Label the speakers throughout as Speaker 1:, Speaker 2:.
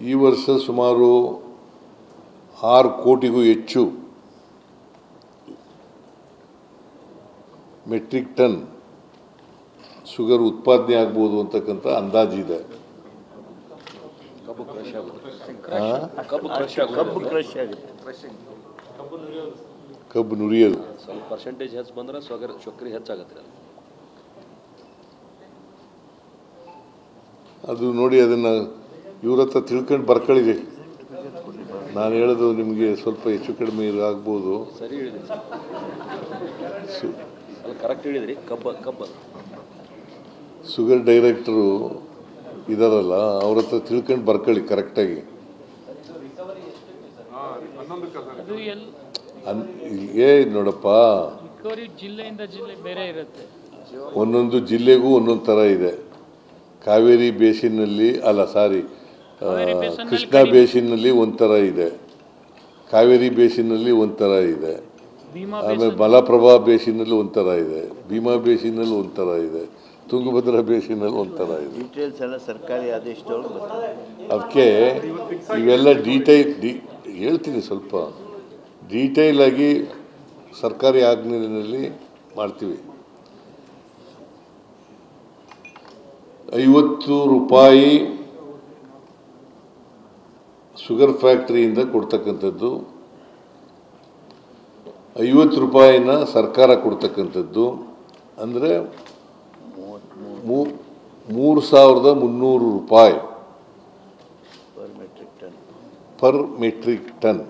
Speaker 1: ಈ ವರ್ಷ ಸುಮಾರು 6 ಕೋಟಿಗೂ ಹೆಚ್ಚು ಮೆಟ್ರಿಕ್ ಟನ್ ಶುಗರ್ ಉತ್ಪಾದನೆ ಆಗಬಹುದು ಅಂತಕ್ಕಂಥ ಅಂದಾಜಿದೆ. ಕಬ್ಬು ನುರಿಯೋದು
Speaker 2: ಸ್ವಲ್ಪ ಪರ್ಸೆಂಟೇಜ್ ಹೆಚ್ಚು ಬಂದ್ರೆ ಸಕ್ಕರೆ ಹೆಚ್ಚಾಗುತ್ತೆ.
Speaker 1: ಅದು ನೋಡಿ, ಅದನ್ನು ಇವ್ರ ಹತ್ರ ತಿಳ್ಕೊಂಡು ಬರ್ಕೊಳ್ಳಿರಿ. ನಾನು ಹೇಳೋದು ನಿಮಗೆ ಸ್ವಲ್ಪ ಹೆಚ್ಚು ಕಡಿಮೆ ಆಗ್ಬೋದು.
Speaker 2: ಸರಿ ಹೇಳಿದ್ರಿ, ಕರೆಕ್ಟ್ ಹೇಳಿದ್ರಿ. ಕಬ್ಬು
Speaker 1: ಶುಗರ್ ಡೈರೆಕ್ಟರು ಇದಾರಲ್ಲ, ಅವ್ರ ಹತ್ರ ತಿಳ್ಕೊಂಡು ಬರ್ಕೊಳ್ಳಿ ಕರೆಕ್ಟಾಗಿ. ನೋಡಪ್ಪ, ಒಂದೊಂದು ಜಿಲ್ಲೆಗೂ ಒಂದೊಂದು ಥರ ಇದೆ. ಕಾವೇರಿ ಬೇಸಿನ್ನಲ್ಲಿ ಕೃಷ್ಣಾ ಬೇಸಿನ್ನಲ್ಲಿ ಒಂಥರ ಇದೆ, ಕಾವೇರಿ ಬೇಸಿನ್ನಲ್ಲಿ ಒಂಥರ ಇದೆ, ಆಮೇಲೆ ಮಲಪ್ರಭಾ ಬೇಸಿನ್ನಲ್ಲಿ ಒಂಥರ ಇದೆ, ಭೀಮಾ ಬೇಸಿನ್ನಲ್ಲಿ ಒಂಥರ ಇದೆ, ತುಂಗಭದ್ರಾ ಬೇಸಿನಲ್ಲಿ ಒಂಥರ ಇದೆ.
Speaker 3: ಸರ್ಕಾರಿ ಆದೇಶದೊಳಗೆ
Speaker 1: ಅದಕ್ಕೆ ಇವೆಲ್ಲ ಹೇಳ್ತೀನಿ, ಸ್ವಲ್ಪ ಡೀಟೇಲ್ ಆಗಿ ಸರ್ಕಾರಿ ಆಜ್ಞೆಯಲ್ಲಿ ಮಾಡ್ತೀವಿ. 50 ರೂಪಾಯಿ ಶುಗರ್ ಫ್ಯಾಕ್ಟ್ರಿಯಿಂದ ಕೊಡ್ತಕ್ಕಂಥದ್ದು, 50 ರೂಪಾಯಿನ ಸರ್ಕಾರ ಕೊಡ್ತಕ್ಕಂಥದ್ದು, ಅಂದರೆ 3,300 ರೂಪಾಯಿ ಪರ್ ಮೆಟ್ರಿಕ್ ಟನ್.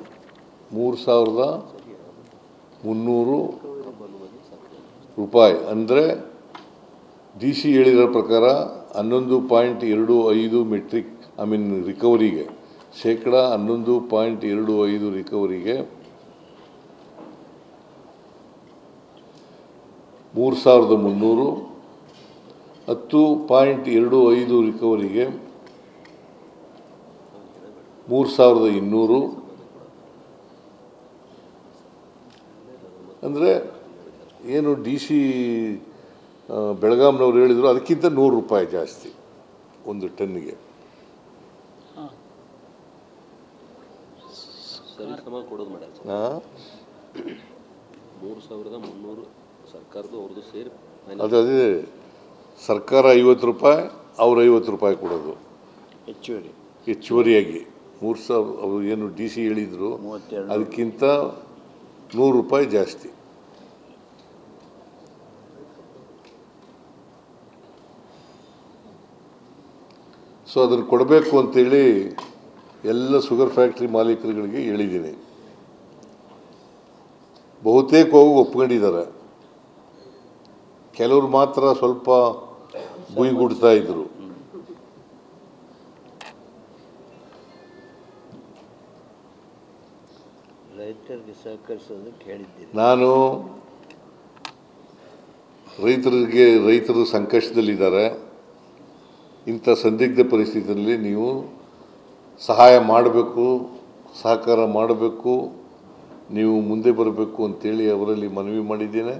Speaker 1: 3,300 ರೂಪಾಯಿ ಅಂದರೆ DC ಹೇಳಿರೋ ಪ್ರಕಾರ 11.25 ಮೆಟ್ರಿಕ್ ರಿಕವರಿಗೆ, ಶೇಕಡ 11.25 ರಿಕವರಿಗೆ 3,300, 10.25 ರಿಕವರಿಗೆ 3,200. ಅಂದರೆ ಏನು DC ಬೆಳಗಾಂನವ್ರು ಹೇಳಿದ್ರು, ಅದಕ್ಕಿಂತ 100 ರೂಪಾಯಿ ಜಾಸ್ತಿ ಒಂದು ಟನ್ನಿಗೆ.
Speaker 2: ಕೊಡೋದು ಮೇಡಮ್ 3,300 ಸರ್ಕಾರದ್ದು ಅವ್ರದ್ದು ಸೇರಿ.
Speaker 1: ಅದೇ ಸರ್ಕಾರ 50 ರೂಪಾಯಿ, ಅವ್ರು 50 ರೂಪಾಯಿ ಕೊಡೋದು ಹೆಚ್ಚುವರಿಯಾಗಿ. 3,000 ಅವರು ಏನು DC ಹೇಳಿದ್ರು, ಅದಕ್ಕಿಂತ 100 ರೂಪಾಯಿ ಜಾಸ್ತಿ. ಸೊ ಅದನ್ನು ಕೊಡಬೇಕು ಅಂತೇಳಿ ಎಲ್ಲ ಶುಗರ್ ಫ್ಯಾಕ್ಟ್ರಿ ಮಾಲೀಕರುಗಳಿಗೆ ಹೇಳಿದ್ದೀನಿ. ಬಹುತೇಕ ಹೋಗಿ ಒಪ್ಕೊಂಡಿದ್ದಾರೆ, ಕೆಲವರು ಮಾತ್ರ ಸ್ವಲ್ಪ ಗುಯ್ಗುಡ್ತಾ ಇದ್ರು. ನಾನು ರೈತರು ಸಂಕಷ್ಟದಲ್ಲಿದ್ದಾರೆ, ಇಂಥ ಸಂದಿಗ್ಧ ಪರಿಸ್ಥಿತಿಯಲ್ಲಿ ನೀವು ಸಹಾಯ ಮಾಡಬೇಕು, ಸಹಕಾರ ಮಾಡಬೇಕು, ನೀವು ಮುಂದೆ ಬರಬೇಕು ಅಂತೇಳಿ ಅವರಲ್ಲಿ ಮನವಿ ಮಾಡಿದ್ದೇನೆ.